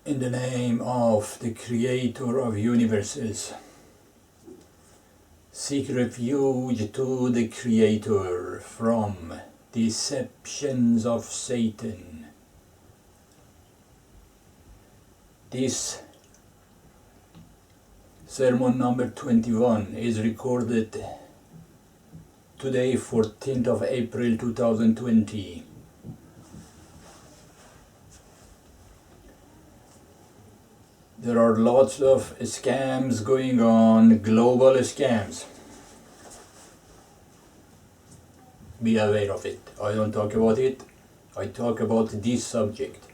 In the name of the Creator of universes, seek refuge to the Creator from deceptions of Satan. This sermon number 21 is recorded today, 14th of April 2020. There are lots of scams going on, global scams. Be aware of it. I don't talk about it, I talk about this subject.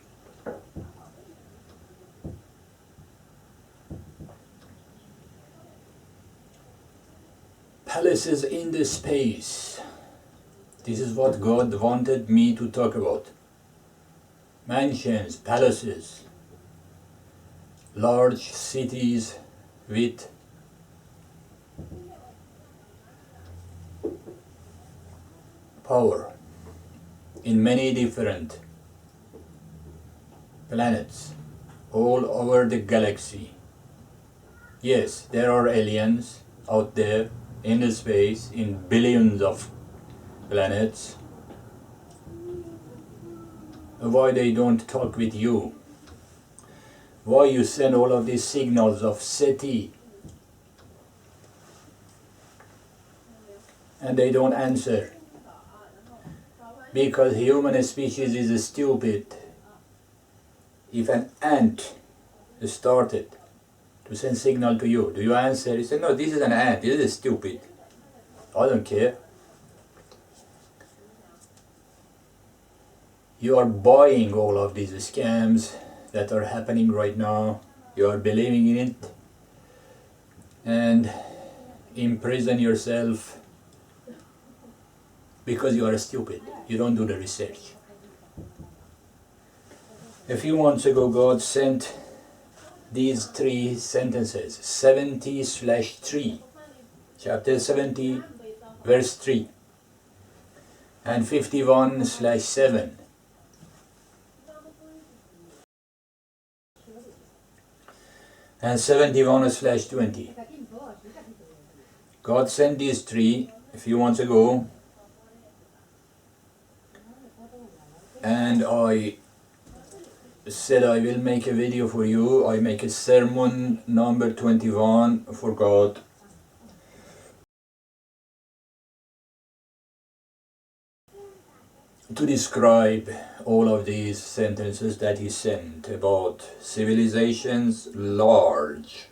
Palaces in the space. This is what God wanted me to talk about. Mansions, palaces, large cities with power in many different planets all over the galaxy. Yes, there are aliens out there in the space in billions of planets. Why they don't talk with you? Why you send all of these signals of SETI and they don't answer? Because human species is stupid. If an ant started to send signal to you, do you answer? You say, no, this is an ant, this is stupid. I don't care. You are buying all of these scams that are happening right now. You are believing in it and imprison yourself because you are stupid. You don't do the research. A few months ago, God sent these three sentences, 70/3, chapter 70, verse 3, and 51/7. And 71/20. God sent these three a few months ago, and I said I will make a video for you. I make a sermon number 21 for God. To describe all of these sentences that he sent about civilizations large,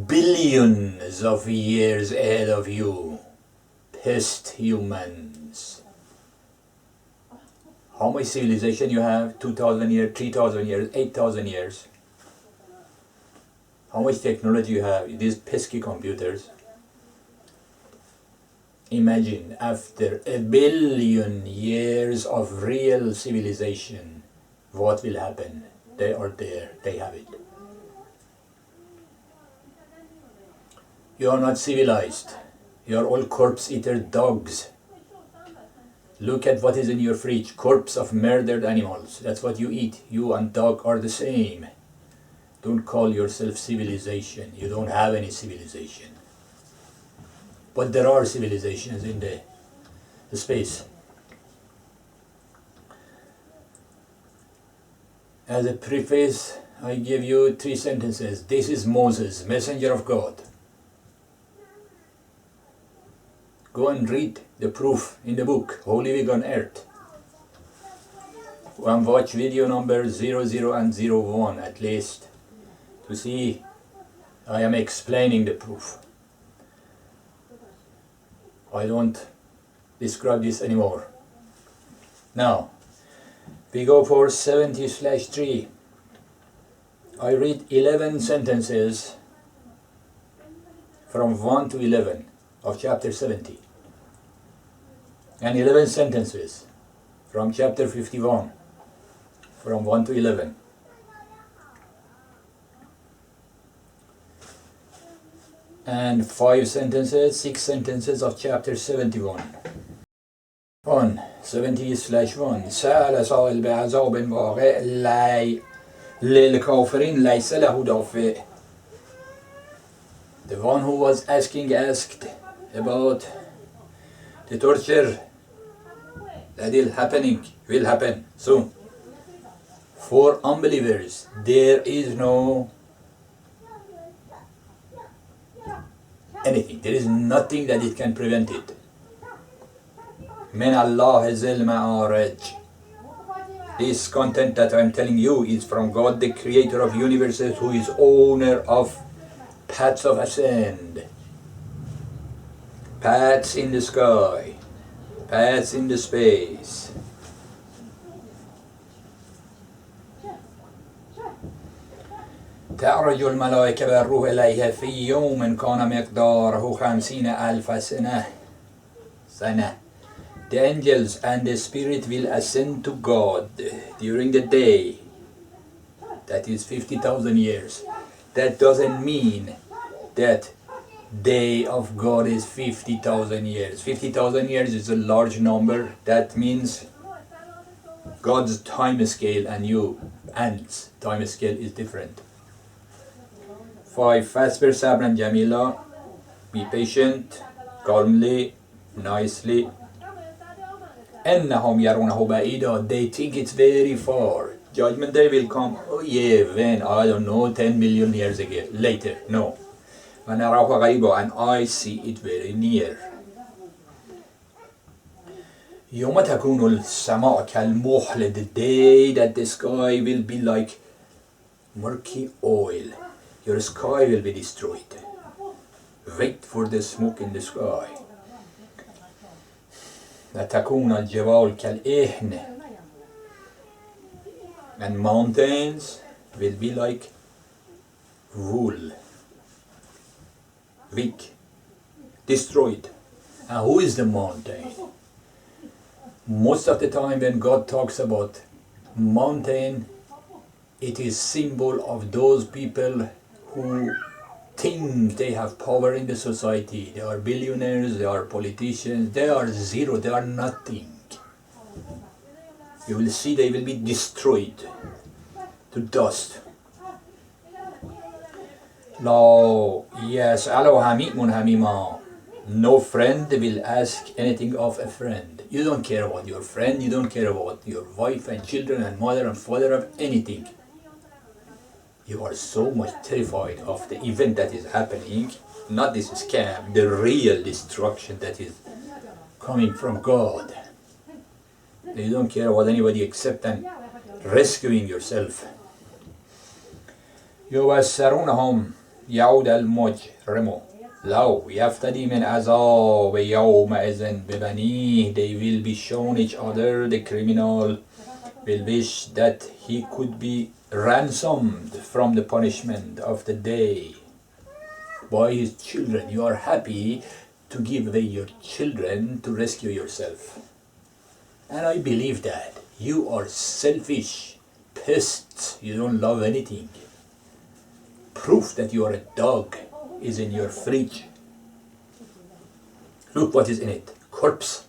billions of years ahead of you, past humans. How much civilization you have? 2,000 years, 3,000 years, 8,000 years. How much technology you have? These pesky computers. Imagine, after a billion years of real civilization, what will happen? They are there, they have it. You are not civilized. You are all corpse-eater dogs. Look at what is in your fridge, corpse of murdered animals. That's what you eat. You and dog are the same. Don't call yourself civilization. You don't have any civilization. But there are civilizations in the space. As a preface, I give you three sentences. This is Moses, messenger of God. Go and read the proof in the book, Holy Week on Earth. And watch video number 00 and 01 at least, to see I am explaining the proof. I don't describe this anymore. Now, we go for 70/3. I read 11 sentences from 1 to 11 of chapter 70. And 11 sentences from chapter 51, from 1 to 11. and 5 sentences, 6 sentences of chapter 71. 1. 70/1 سأل سائل بعذاب واقع لا للكافرين ليس له دافع. The one who was asked about the torture that is happening, will happen soon. For unbelievers, there is no anything. There is nothing that it can prevent it. Min Allah Zil Ma'araj. This content that I'm telling you is from God, the creator of universes, who is owner of paths of ascent, paths in the sky, paths in the space. تعرج الملائكة والروح إليها في يوم كان مقداره 50,000 سنة. The angels and the spirit will ascend to God during the day. That is 50,000 years. That doesn't mean that day of God is 50,000 years. 50,000 years is a large number. That means God's time scale and you ants time scale is different. 5. فاصبر صبرا جميلا. Be patient, calmly, nicely. أنهم يرونه بعيدا. They think it's very far. Judgment day will come. Oh yeah, when? I don't know, 10 million years ago. Later. No. ونراه غريبا. And I see it very near. يوم تكون السماء كالمحل. The day that the sky will be like murky oil. Your sky will be destroyed. Wait for the smoke in the sky. لتكون الجبال كالإهن. And mountains will be like wool. Weak. Destroyed. And who is the mountain? Most of the time when God talks about mountain, it is symbol of those people who think they have power in the society. They are billionaires, they are politicians, they are zero, they are nothing. You will see they will be destroyed to dust. No, yes, no friend will ask anything of a friend. You don't care about your friend, you don't care about your wife and children and mother and father of anything. You are so much terrified of the event that is happening, not this scam, the real destruction that is coming from God. You don't care about anybody except and rescuing yourself. يبصرونهم يعود المجرم لو يفتدي من عذاب يومئذ ببنيه. They will be shown each other. The criminal will wish that he could be ransomed from the punishment of the day by his children. You are happy to give away your children to rescue yourself. And I believe that. You are selfish pests. You don't love anything. Proof that you are a dog is in your fridge. Look what is in it. Corpse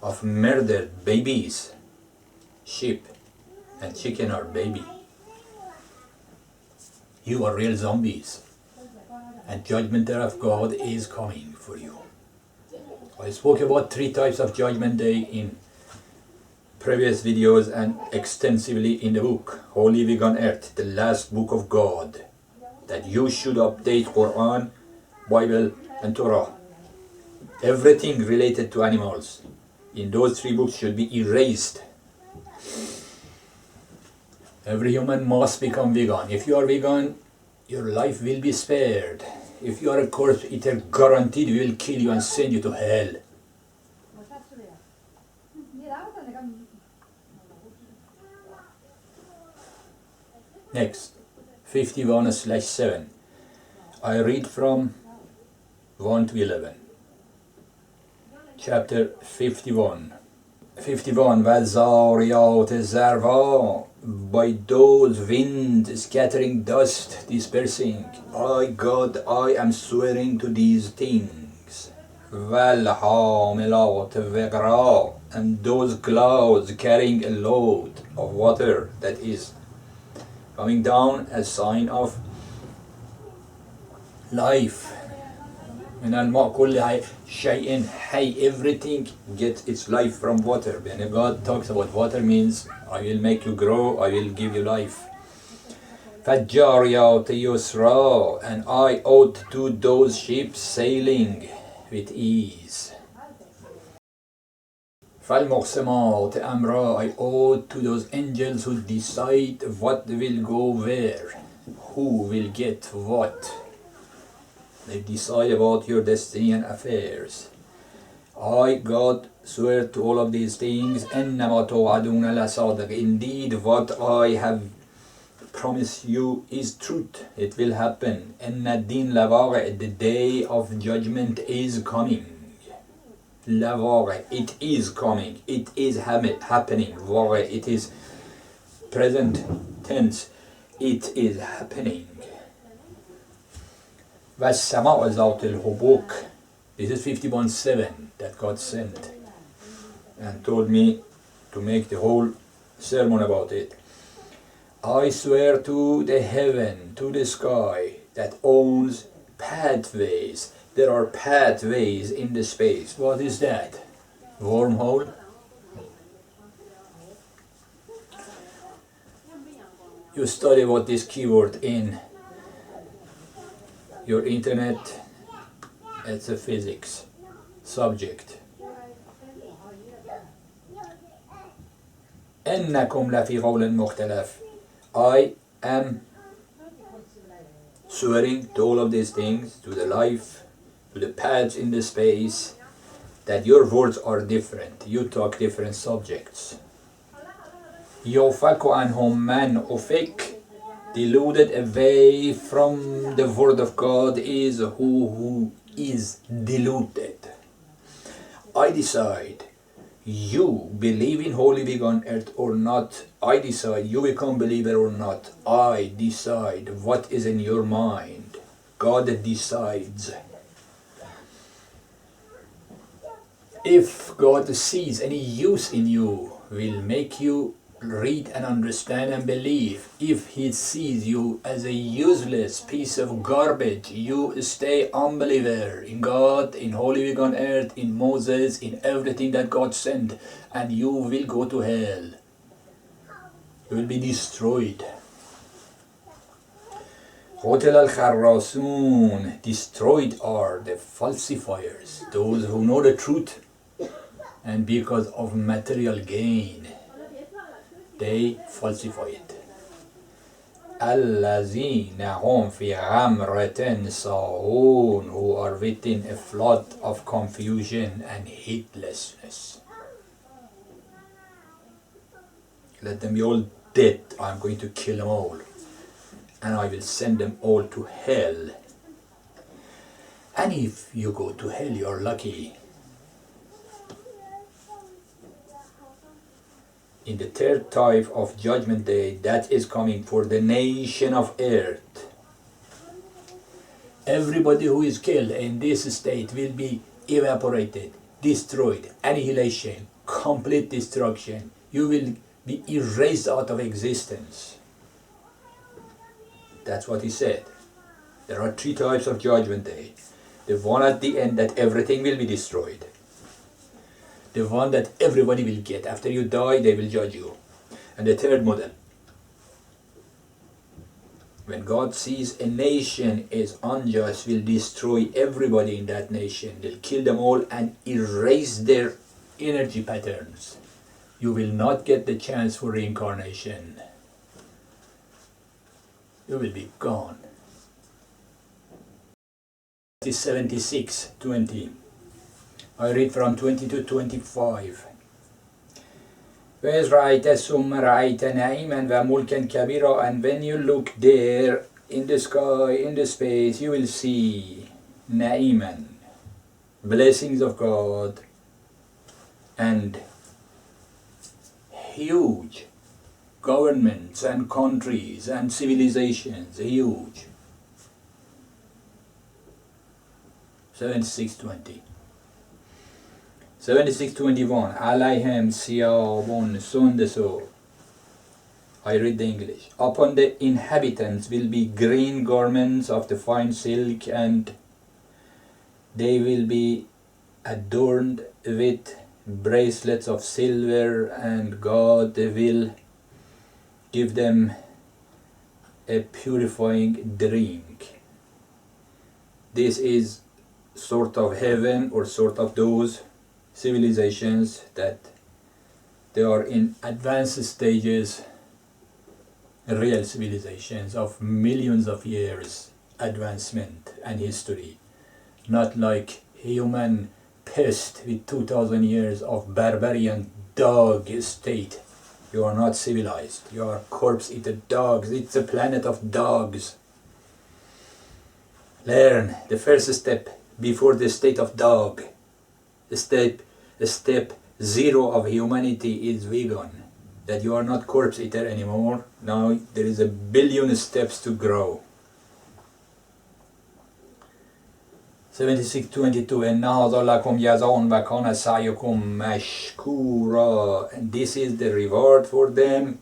of murdered babies. Sheep and chicken are baby. You are real zombies. And judgment day of God is coming for you. I spoke about 3 types of judgment day in previous videos and extensively in the book Holy Week on Earth, the last book of God, that you should update Quran, Bible and Torah. Everything related to animals in those 3 books should be erased. Every human must become vegan. If you are vegan, your life will be spared. If you are a corpse eater, guaranteed we will kill you and send you to hell. Next, 51/7. I read from 1 to 11. Chapter 51. 51. وَالزَّارِيَاتِ ذَرْوًا. By those wind scattering dust, dispersing. I, God, I am swearing to these things. وَالْحَامِلَاتِ وِقْرًا. And those clouds carrying a load of water, that is Coming down as sign of life. من الماء كل شيء حي, everything gets its life from water. When God talks about water means I will make you grow, I will give you life. فالجاريات يسرا, and I ought to those ships sailing with ease. فالمقسمات أمرا, I ought to those angels who decide what will go where, who will get what. They decide about your destiny and affairs. I, God, swear to all of these things, إنما توعدون لصادق. Indeed, what I have promised you is truth. It will happen. إن الدين لواقع. The day of judgment is coming. لواقع. It is coming. It is happening. واقع. It is present tense. It is happening. والسماء ذات الحبوك. This is 51:7 that God sent and told me to make the whole sermon about it. I swear to the heaven, to the sky that owns pathways. There are pathways in the space. What is that? Wormhole? You study about this keyword in your internet. It's a physics subject. إنكم لفي قول مختلف. I am swearing to all of these things, to the life, to the paths in the space, that your words are different. You talk different subjects. يوفك عنهم من أفك, deluded away from the word of God is who is deluded. I decide you believe in Holy Week on earth or not. I decide you become believer or not. I decide what is in your mind. God decides. If God sees any use in you, will make you read and understand and believe. If He sees you as a useless piece of garbage, you stay unbeliever in God, in Holy Week on earth, in Moses, in everything that God sent, and you will go to hell. You will be destroyed. قتل الخراصون, destroyed are the falsifiers, those who know the truth, and because of material gain, they falsify it. الذين هم في غمرة ساهون, who are within a flood of confusion and heedlessness. Let them be all dead. I'm going to kill them all, and I will send them all to hell. And if you go to hell, you're lucky. In the third type of judgment day that is coming for the nation of earth, everybody who is killed in this state will be evaporated, destroyed, annihilation, complete destruction. You will be erased out of existence. That's what he said. There are three types of judgment day. The one at the end that everything will be destroyed. The one that everybody will get. After you die, they will judge you. And the third model. When God sees a nation is unjust, will destroy everybody in that nation. They'll kill them all and erase their energy patterns. You will not get the chance for reincarnation. You will be gone. It is 76:20. I read from 20 to 25. وإذ رأيت ثم رأيت نعيما وملكا كبيرا, and when you look there in the sky, in the space, you will see نعيما, blessings of God, and huge governments and countries and civilizations, huge. 76:20. 76:21. عليهم ثياب سندس I read the English. Upon the inhabitants will be green garments of the fine silk, and they will be adorned with bracelets of silver, and God will give them a purifying drink. This is sort of heaven, or sort of those civilizations that they are in advanced stages, real civilizations of millions of years advancement and history, not like human pest with 2000 years of barbarian dog state. You are not civilized. You are corpse eater dogs. It's a planet of dogs. Learn the first step before the state of dog. Step 0 of humanity is vegan. That you are not corpse eater anymore. Now there is a billion steps to grow. 76:22 إن هذا لكم جزاء وكان سعيكم مشكورا. And this is the reward for them,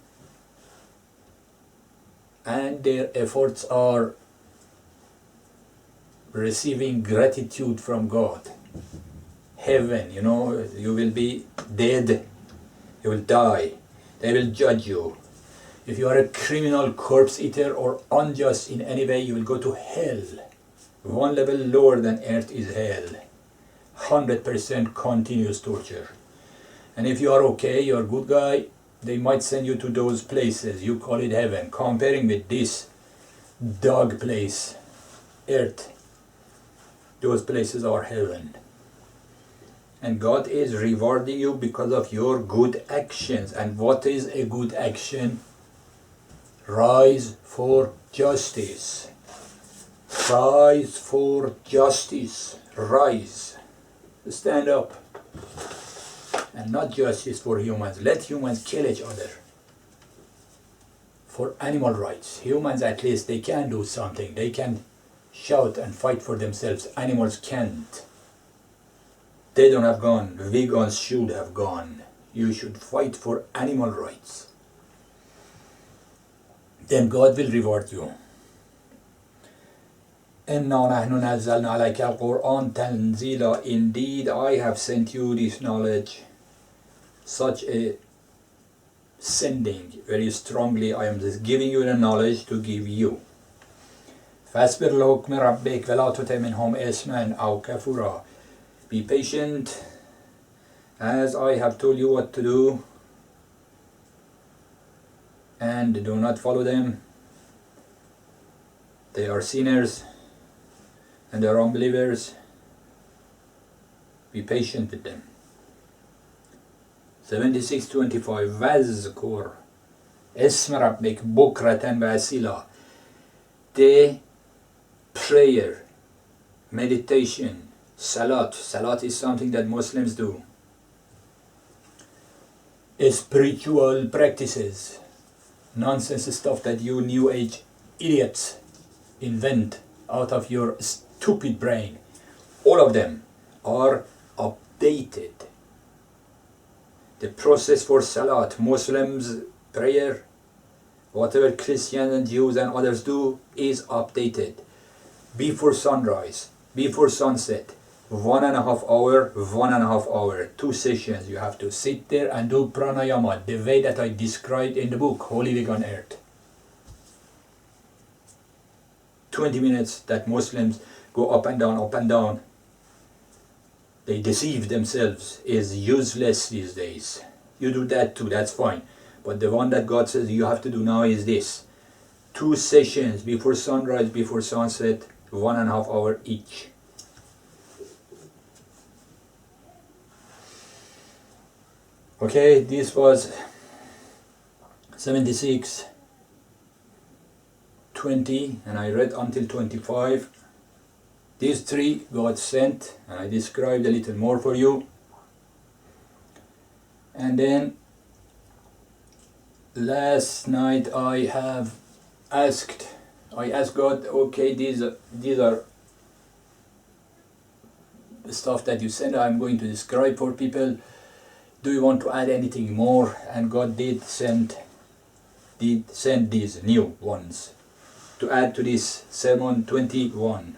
and their efforts are receiving gratitude from God. Heaven, you know, you will be dead, you will die, they will judge you. If you are a criminal, corpse eater, or unjust in any way, you will go to hell. One level lower than earth is hell. 100% continuous torture. And if you are okay, you are a good guy, they might send you to those places. You call it heaven. Comparing with this dog place, earth, those places are heaven. And God is rewarding you because of your good actions. And what is a good action? Rise for justice. Rise for justice. Rise. Stand up. And not justice for humans. Let humans kill each other. For animal rights. Humans, at least, they can do something. They can shout and fight for themselves. Animals can't. They don't have gun. Vegans should have gun. You should fight for animal rights. Then God will reward you. إِنَّا نَحْنُ نَزَّلْنَا عَلَيْكَ الْقُرْآنَ تَنزِيلًا. Indeed, I have sent you this knowledge. Such a sending, very strongly, I am just giving you the knowledge to give you. فَاصْبِرْ لِحُكْمِ رَبِّكَ وَلَا تُطِعْ مِنْهُمْ إِثْمًا أَوْ كَفُورًا. Be patient, as I have told you what to do, and do not follow them. They are sinners, and they are unbelievers. Be patient with them. 76:25 وَاذْكُرْ اسْمَ رَبِّكَ بُكْرَةً وَأَصِيلًا. The prayer, meditation, salat. Salat is something that Muslims do. Spiritual practices, nonsense stuff that you New Age idiots invent out of your stupid brain. All of them are updated. The process for salat, Muslims prayer, whatever Christians and Jews and others do, is updated. Before sunrise, before sunset, 1.5 hour, 1.5 hour, 2 sessions. You have to sit there and do pranayama, the way that I described in the book, Holy Week on Earth. 20 minutes that Muslims go up and down, up and down. They deceive themselves, is useless these days. You do that too, that's fine. But the one that God says you have to do now is this. 2 sessions before sunrise, before sunset, 1.5 hour each. Okay, this was 76:20, and I read until 25. These 3 God sent, and I described a little more for you. And then last night I asked God, okay, these are the stuff that you sent, I'm going to describe for people. Do you want to add anything more? And God did send did send these new ones to add to this Sermon 21.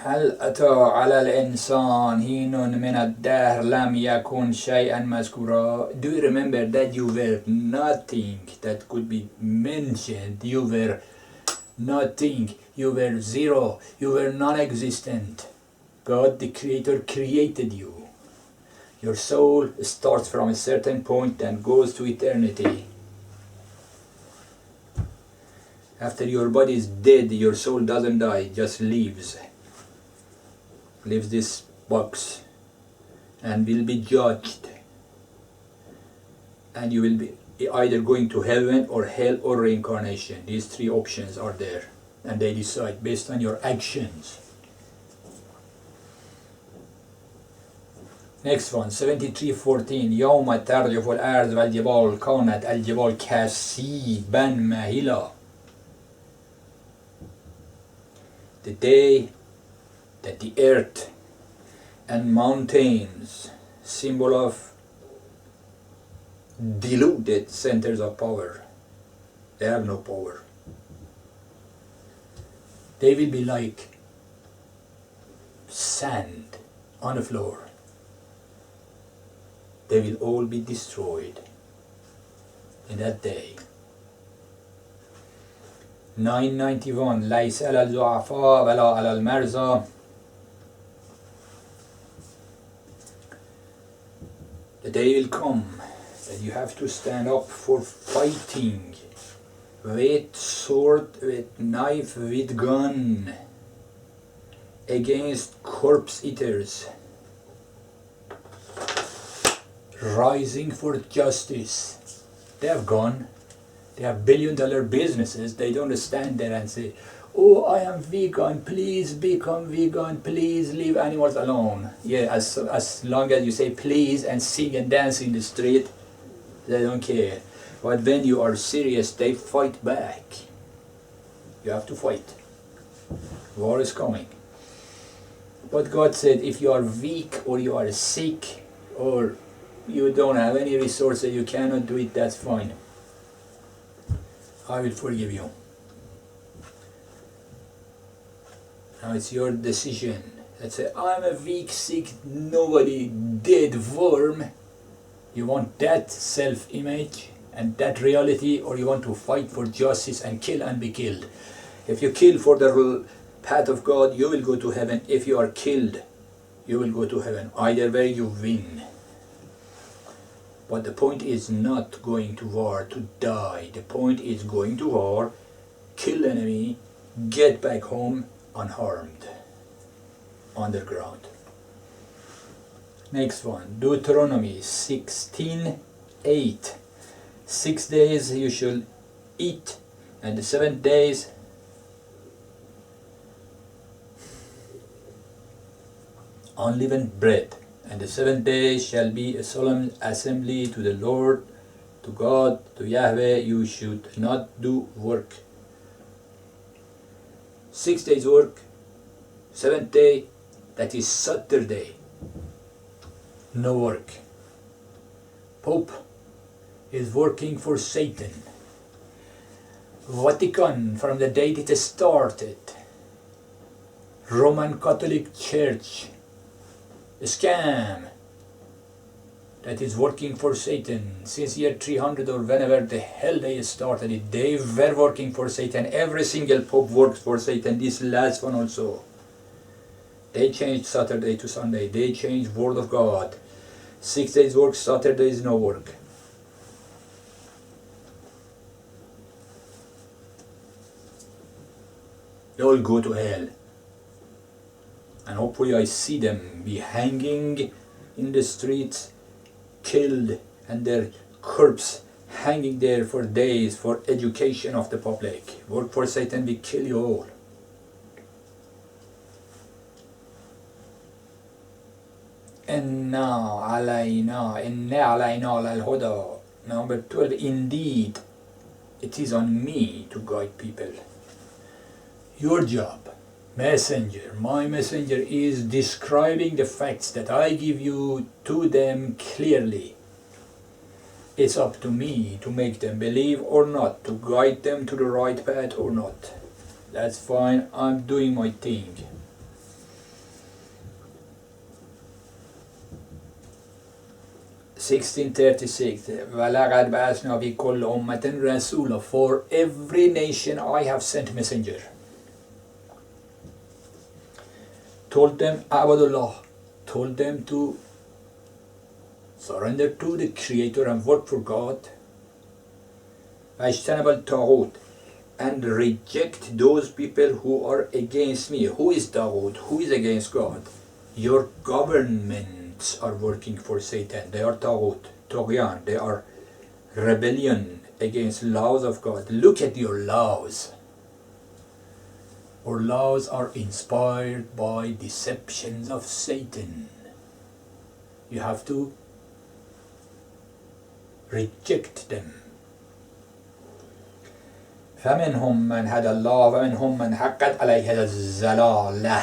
هل أتى على الإنسان حين من الدهر لم يكن شيئا مذكورا? Do you remember that you were nothing that could be mentioned? You were nothing. You were zero. You were non-existent. God the Creator created you. Your soul starts from a certain point and goes to eternity. After your body is dead, your soul doesn't die, it just leaves this box and will be judged, and you will be either going to heaven or hell or reincarnation. These three options are there, and they decide based on your actions. Next one, 73:14. يوم ترجف الأرض والجبال كانت الجبال كثيبا ماهلة. The day that the earth and mountains, symbol of diluted centers of power, they have no power. They will be like sand on the floor. They will all be destroyed in that day. 991. ليس على الضعفاء ولا على المرضى. The day will come that you have to stand up for fighting with sword, with knife, with gun against corpse eaters, rising for justice. They have gone. They have billion-dollar businesses. They don't stand there and say, oh, I am vegan, please become vegan, please leave animals alone. Yeah, as long as you say please and sing and dance in the street, they don't care. But when you are serious, they fight back. You have to fight. War is coming. But God said, if you are weak or you are sick or you don't have any resources, you cannot do it, that's fine. I will forgive you. Now it's your decision. Let's say, I'm a weak, sick, nobody, dead worm. You want that self-image? and that reality, or you want to fight for justice and kill and be killed. If you kill for the path of God, you will go to heaven. If you are killed, you will go to heaven. Either way, you win. But the point is not going to war to die. The point is going to war, kill the enemy, get back home unharmed, underground. Next one, Deuteronomy 16:8. 6 days you shall eat, and the 7 days unleavened bread, and the 7th day shall be a solemn assembly to the Lord, to God, to Yahweh. You should not do work. 6 days work, 7th day, that is Saturday, no work. Pope is working for Satan. Vatican, from the date it started, Roman Catholic Church, a scam that is working for Satan since year 300 or whenever the hell they started it. They were working for Satan. Every single pope works for Satan. This last one also. They changed Saturday to Sunday. They changed Word of God. 6 days work, Saturday is no work. They all go to hell. And hopefully I see them be hanging in the streets, killed, and their corpse hanging there for days for education of the public. Work for Satan, we kill you all. Inna alayna al-huda. Number 12, indeed, it is on me to guide people. Your job, messenger, my messenger, is describing the facts that I give you to them clearly. It's up to me to make them believe or not, to guide them to the right path or not. That's fine, I'm doing my thing. وَلَقَدْ بَعَثْنَا فِي كُلِّ أُمَّةٍ رَسُولًا. For every nation I have sent messenger. Told them Abdullah, told them to surrender to the Creator and work for God. وَاجْتَنَبَ الطَّاغُوتَ, and reject those people who are against me. Who is Taghut? Who is against God? Your governments are working for Satan. They are Taghut, Toghyan. They are rebellion against laws of God. Look at your laws. Our laws are inspired by deceptions of Satan. You have to reject them. فَمِنْهُمْ مَنْ هَدَى اللَّهُ وَمِنْهُمْ مَنْ حَقَّتْ عَلَيْهِ الضَّلَالَةُ.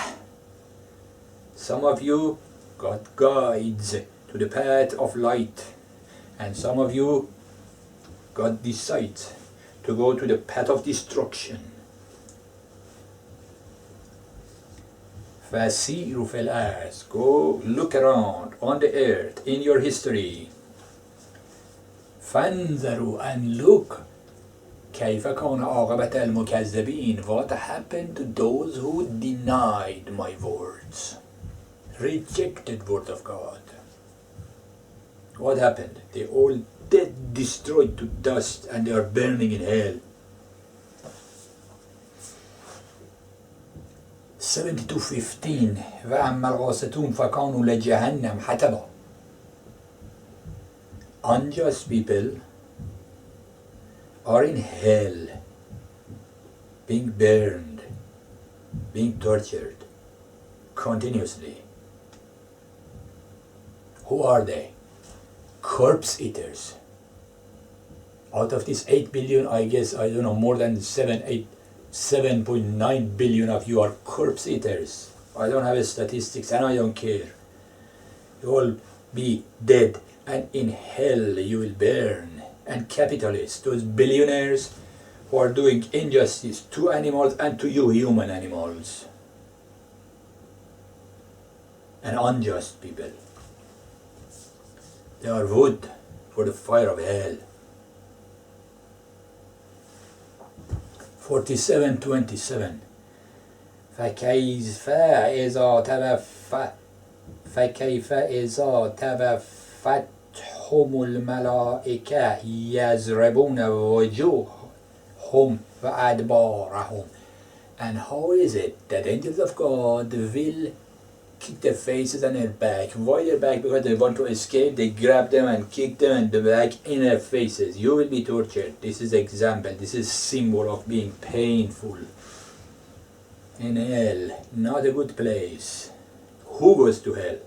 Some of you got guides to the path of light, and some of you got decide to go to the path of destruction. فَسِيرُوا فِي الْأَرْضِ. Go look around on the earth in your history. فَانْظَرُوا, and look. كَيْفَ كَانَ عَاقِبَةَ الْمُكَذِّبِينَ. What happened to those who denied my words, rejected word of God? What happened? They all dead, destroyed to dust, and they are burning in hell. 72:15 وَأَمَّا الْقَاسِطُونَ فَكَانُوا لِجَهَنَّمَ حَطَبًا. Unjust people are in hell, being burned, being tortured continuously. Who are they? Corpse eaters. Out of this 8 billion, I guess, I don't know, more than 7.9 billion of you are corpse eaters. I don't have statistics and I don't care. You will be dead and in hell you will burn. And capitalists, those billionaires who are doing injustice to animals and to you human animals. And unjust people. They are wood for the fire of hell. 47:27. فكيف إذا توفتهم الملائكة يضربون وجوههم وأدبارهم. And how is it that angels of God will kick their faces and their back? Why their back? Because they want to escape. They grab them and kick them in the back in their faces. You will be tortured. This is example. This is symbol of being painful. In hell, not a good place. Who goes to hell?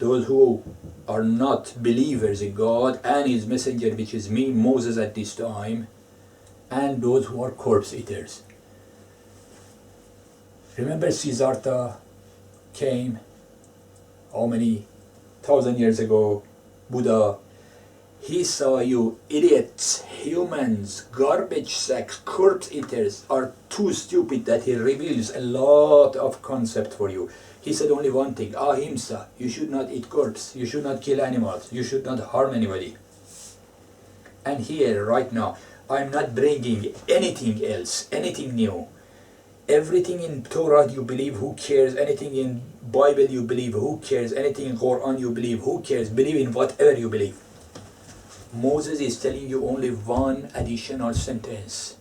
Those who are not believers in God and His messenger, which is me, Moses at this time, and those who are corpse eaters. Remember Siddhartha came, how many thousand years ago, Buddha. He saw you idiots, humans, garbage sacks, corpse eaters are too stupid that he reveals a lot of concept for you. He said only one thing, ahimsa, you should not eat corpse, you should not kill animals, you should not harm anybody. And here, right now, I'm not bringing anything else, anything new. Everything in Torah you believe, who cares? Anything in Bible you believe, who cares? Anything in Quran you believe, who cares? Believe in whatever you believe. Moses is telling you only one additional sentence.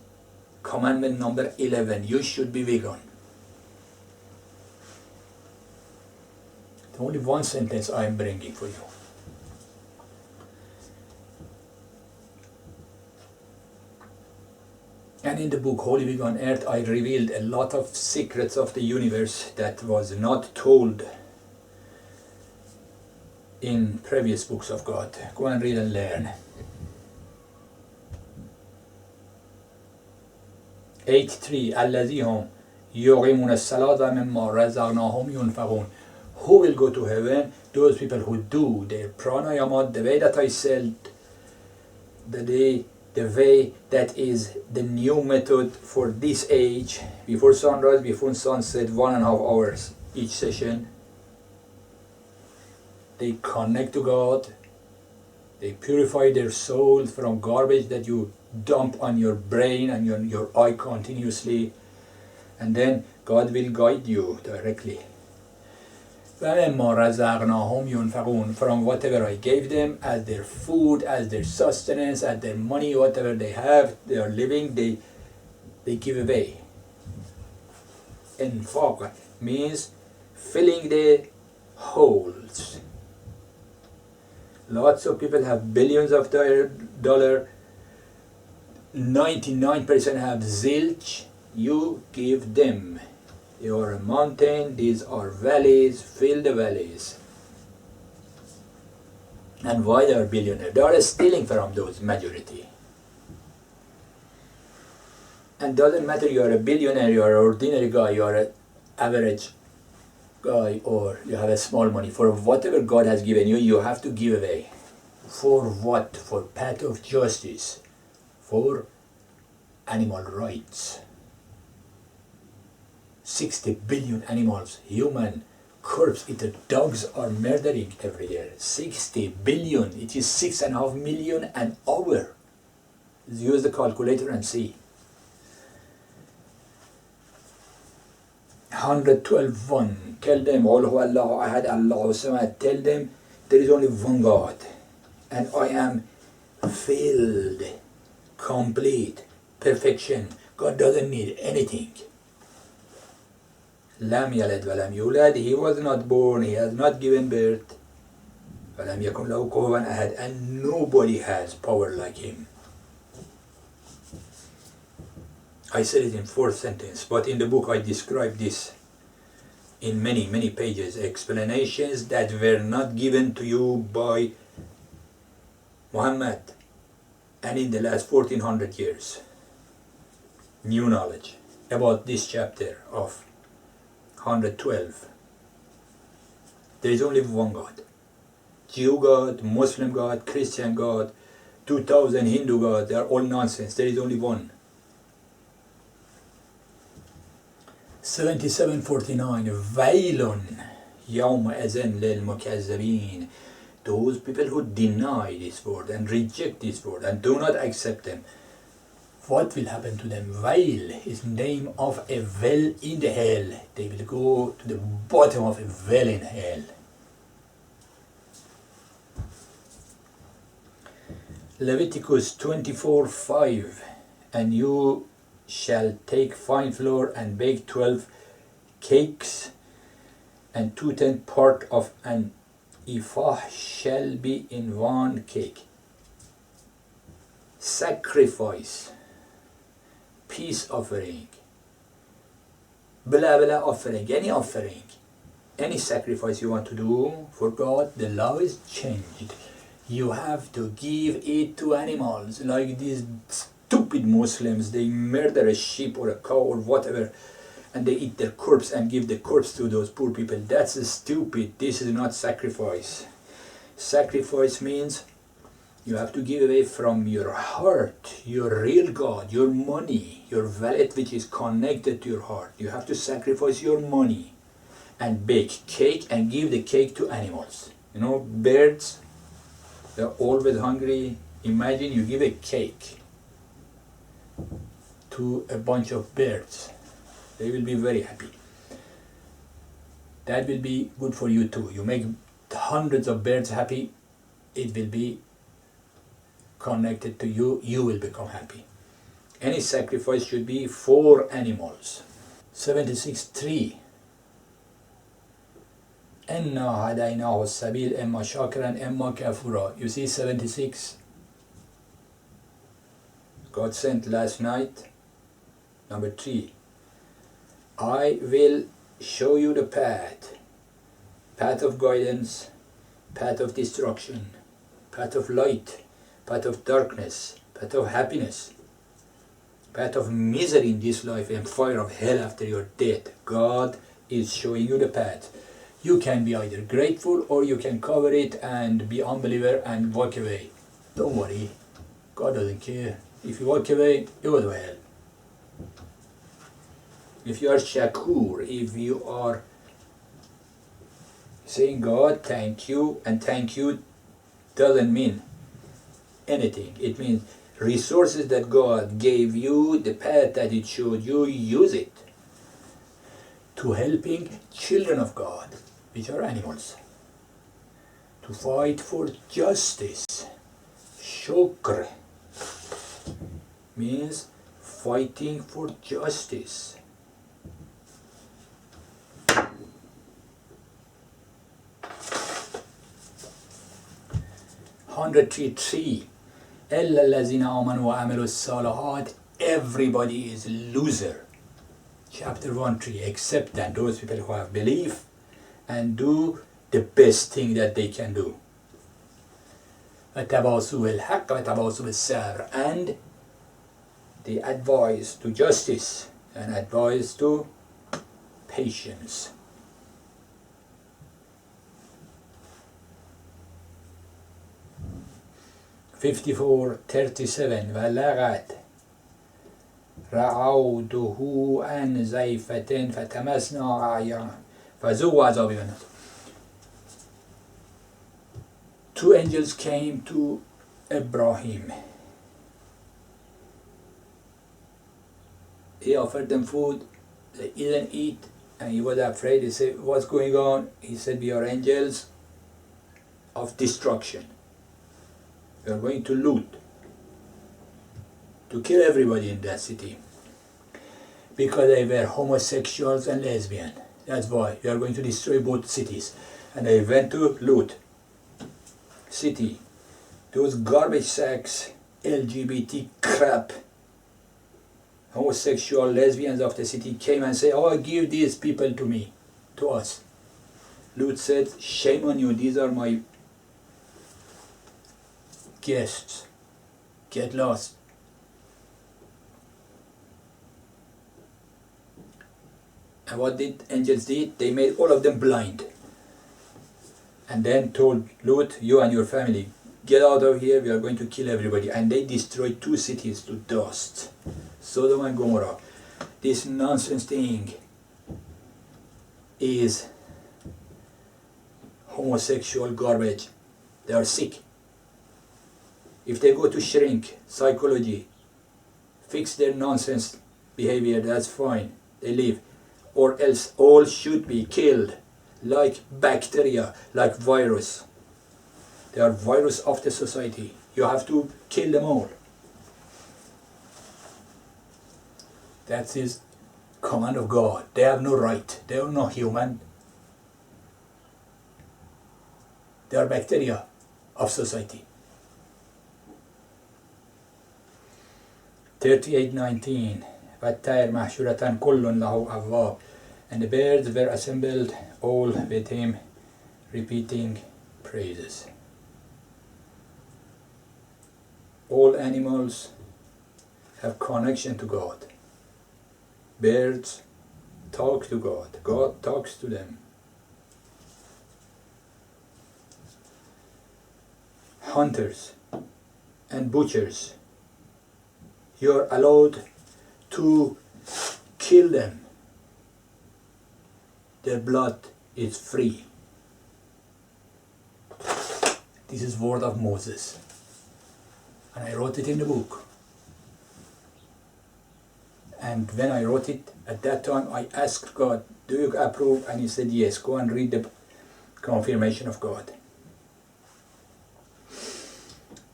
Commandment number 11, you should be vegan. Only one sentence I am bringing for you. And in the book Holy Week on Earth, I revealed a lot of secrets of the universe that was not told in previous books of God. Go and read and learn. 8.3 الذين يقيمون الصلاة ومما رزقناهم ينفقون. Who will go to heaven? Those people who do their pranayama the way that I said, the way that is the new method for this age, before sunrise, before sunset, 1.5 hours each session. They connect to God, they purify their soul from garbage that you dump on your brain and your eye continuously, and then God will guide you directly. وَمِمَّا رَزَقْنَاهُمْ يُنْفَقُونَ. From whatever I gave them as their food, as their sustenance, as their money, whatever they have, they are living, they give away. Infaq means filling the holes. Lots of people have billions of dollars, 99% have zilch. You give them. You are a mountain, these are valleys, fill the valleys. And why they are billionaires? They are stealing from those majority. And doesn't matter you are a billionaire, you are an ordinary guy, you are an average guy, or you have a small money. For whatever God has given you, you have to give away. For what? For path of justice. For animal rights. 60 billion animals, human, corpse eater, dogs are murdering every year. 60 billion, it is 6.5 million an hour. Use the calculator and see. 112.1, tell them, Allahu Allah, Ahad, Allahu Samad, tell them there is only one God. And I am filled, complete, perfection. God doesn't need anything. Lam yalad wa lam yulad, he was not born, he has not given birth. Wa lam yakun lahu kufuwan ahad, and nobody has power like him. I said it in 4th sentence, but in the book I described this in many pages, explanations that were not given to you by Muhammad and in the last 1400 years. New knowledge about this chapter of 112. There is only one God. Jew God, Muslim God, Christian God, 2000 Hindu God, they are all nonsense. There is only one. 77:49 Wailun Yawma Azan lil Mukazzabin. Those people who deny this word and reject this word and do not accept them. What will happen to them? Wail is name of a well in the hell. They will go to the bottom of a well in hell. Leviticus 24:5, and you shall take fine flour and bake 12 cakes, and 2/10 part of an ephah shall be in one cake. Sacrifice, peace offering, blah blah offering, any sacrifice you want to do for God, the law is changed. You have to give it to animals, like these stupid Muslims. They murder a sheep or a cow or whatever, and they eat their corpse and give the corpse to those poor people. That's stupid. This is not sacrifice. Sacrifice means you have to give away from your heart, your real God, your money, your wallet which is connected to your heart. You have to sacrifice your money and bake cake and give the cake to animals. You know, birds, they're always hungry. Imagine you give a cake to a bunch of birds. They will be very happy. That will be good for you too. You make hundreds of birds happy, it will be connected to you, you will become happy. Any sacrifice should be for animals. 76:3 إِنَّا هَدَيْنَاهُ السَّبِيلَ إِمَّا شَاكِرًا إِمَّا كَفُورًا. You see 76? God sent last night. Number 3. I will show you the path of guidance, path of destruction, path of light, path of darkness, path of happiness, path of misery in this life and fire of hell after your death. God is showing you the path. You can be either grateful or you can cover it and be unbeliever and walk away. Don't worry, God doesn't care. If you walk away, you go to hell. If you are shakur, if you are saying God thank you, and thank you doesn't mean anything. It means resources that God gave you, the path that it showed you, use it to helping children of God, which are animals, to fight for justice. Shukr means fighting for justice. 103:3 إلا الذين آمنوا وعملوا الصالحات. Everybody is loser. Chapter 1:3, except that those people who have belief and do the best thing that they can do. وتواصوا بالحق وتواصوا بالصبر, and they advise to justice and advise to patience. (54:37) ولقد رعوده عن زيفة فتمسنا أعينهم فذوقوا عذاب النار. Two angels came to Ibrahim. He offered them food, they didn't eat, and he was afraid. He said, what's going on? He said, we are angels of destruction. We are going to loot, to kill everybody in that city, because they were homosexuals and lesbians. That's why we are going to destroy both cities. And they went to loot city. Those garbage sacks, LGBT crap, homosexual lesbians of the city came and said, oh, give these people to me, to us. Lut said, shame on you, these are my guests. Get lost. And what did angels did? They made all of them blind. And then told Lut, you and your family, get out of here, we are going to kill everybody. And they destroyed 2 cities to dust. Sodom and Gomorrah. This nonsense thing is homosexual garbage. They are sick. If they go to shrink, psychology, fix their nonsense behavior, that's fine, they leave. Or else all should be killed, like bacteria, like virus. They are virus of the society. You have to kill them all. That is command of God. They have no right. They are not human. They are bacteria of society. 38:19 وَالطَّيْرُ مَحْشُورَةً كُلٌّ لَهُ أَوَّابٌ. And the birds were assembled all with him, repeating praises. All animals have connection to God. Birds talk to God. God talks to them. Hunters and butchers, you are allowed to kill them. Their blood is free. This is word of Moses. And I wrote it in the book. And when I wrote it, at that time I asked God, do you approve? And he said, yes, go and read the confirmation of God.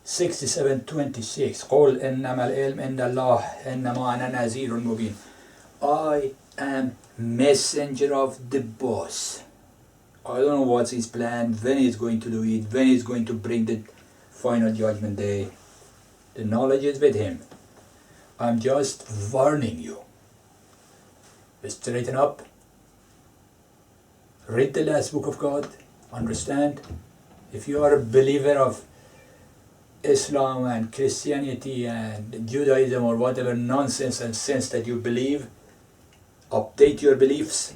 67:26 قُلْ إِنَّمَا الْعِلْمُ عِنْدَ اللَّهِ إِنَّمَا أَنَا نَذِيرٌ مُبِينٌ. I am messenger of the boss. I don't know what's his plan, when he's going to do it, when he's going to bring the final judgment day. The knowledge is with him. I'm just warning you. Straighten up. Read the last book of God. Understand. If you are a believer of Islam and Christianity and Judaism or whatever nonsense and sense that you believe, update your beliefs.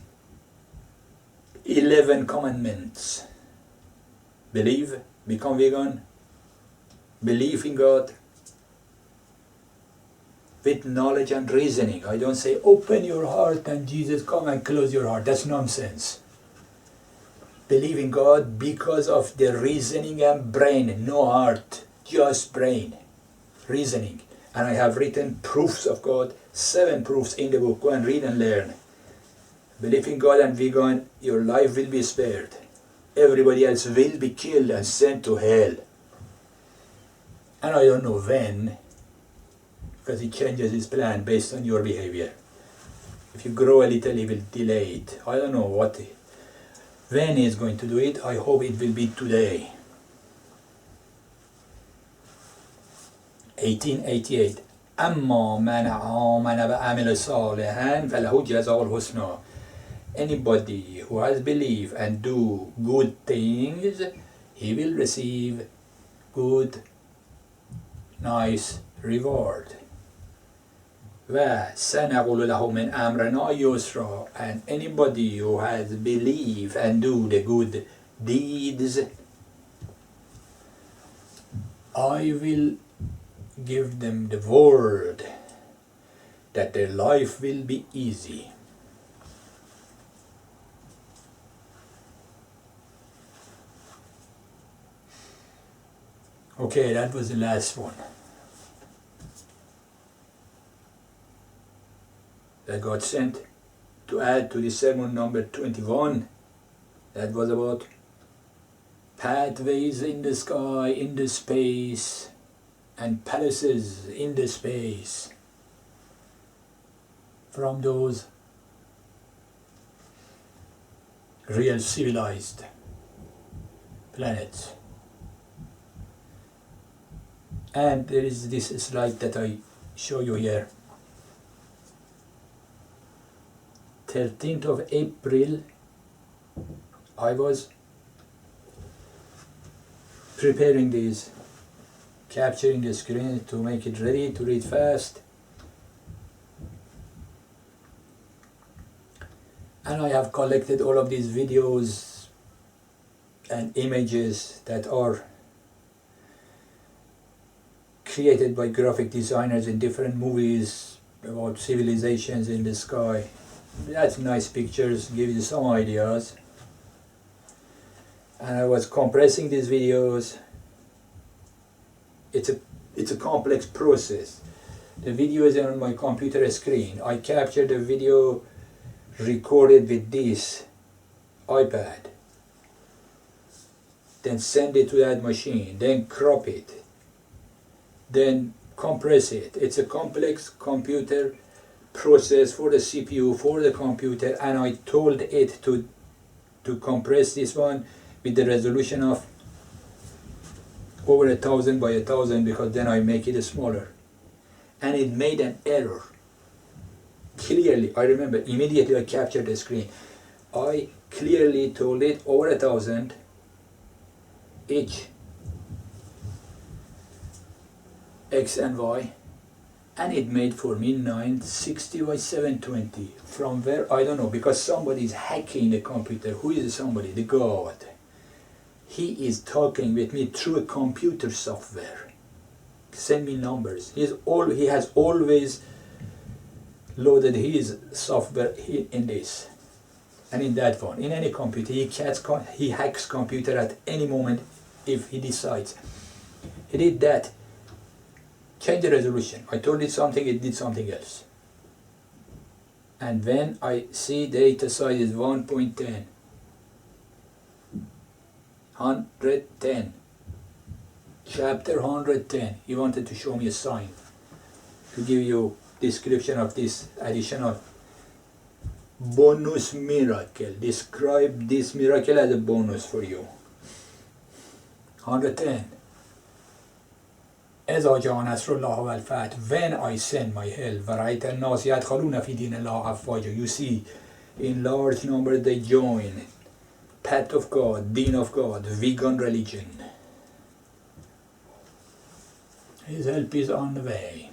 11 commandments. Believe, become vegan, believe in God, with knowledge and reasoning. I don't say open your heart and Jesus come and close your heart. That's nonsense. Believe in God because of the reasoning and brain, no heart, just brain, reasoning. And I have written proofs of God, 7 proofs in the book. Go and read and learn. Believe in God and vegan, your life will be spared. Everybody else will be killed and sent to hell. And I don't know when, because he changes his plan based on your behavior. If you grow a little, he will delay it. I don't know when he's going to do it. I hope it will be today. 1888 أما من آمن وعمل صالحا فله جزاء الحسنى. Anybody who has believed and do good things, he will receive good, nice reward. وَسَنَقُولُ لَهُ مِنْ أَمْرِنَا يُسْرًا. And anybody who has believed and do the good deeds, I will give them the word that their life will be easy. Okay, that was the last one that God sent to add to the sermon number 21. That was about pathways in the sky, in the space, and palaces in the space from those real civilized planets. And there is this slide that I show you here. 13th of April, I was preparing these, capturing the screen to make it ready to read fast. And I have collected all of these videos and images that are created by graphic designers in different movies about civilizations in the sky. That's nice pictures, give you some ideas. And I was compressing these videos. It's a complex process. The video is on my computer screen. I captured the video recorded with this iPad. Then send it to that machine. Then crop it. Then compress it. It's a complex computer process for the CPU, for the computer, and I told it to compress this one with the resolution of over 1000 by 1000, because then I make it smaller. And it made an error. Clearly, I remember, immediately I captured the screen. I clearly told it over 1000 each X and Y, and it made for me 960 by 720. From where, I don't know, because somebody is hacking the computer. Who is somebody? The God. He is talking with me through a computer software. Send me numbers. He has always loaded his software in this and in that one. In any computer, he hacks computer at any moment if he decides. He did that. Change the resolution. I told it something, it did something else. And when I see data size is 1.10, 110, chapter 110, he wanted to show me a sign to give you description of this additional bonus miracle. Describe this miracle as a bonus for you. 110. إذا جاء نصر الله والفتح, when I send my help, ورأيت الناس يدخلون في دين الله أفواجا, you see in large number they join path of God, deen of God, vegan religion. His help is on the way.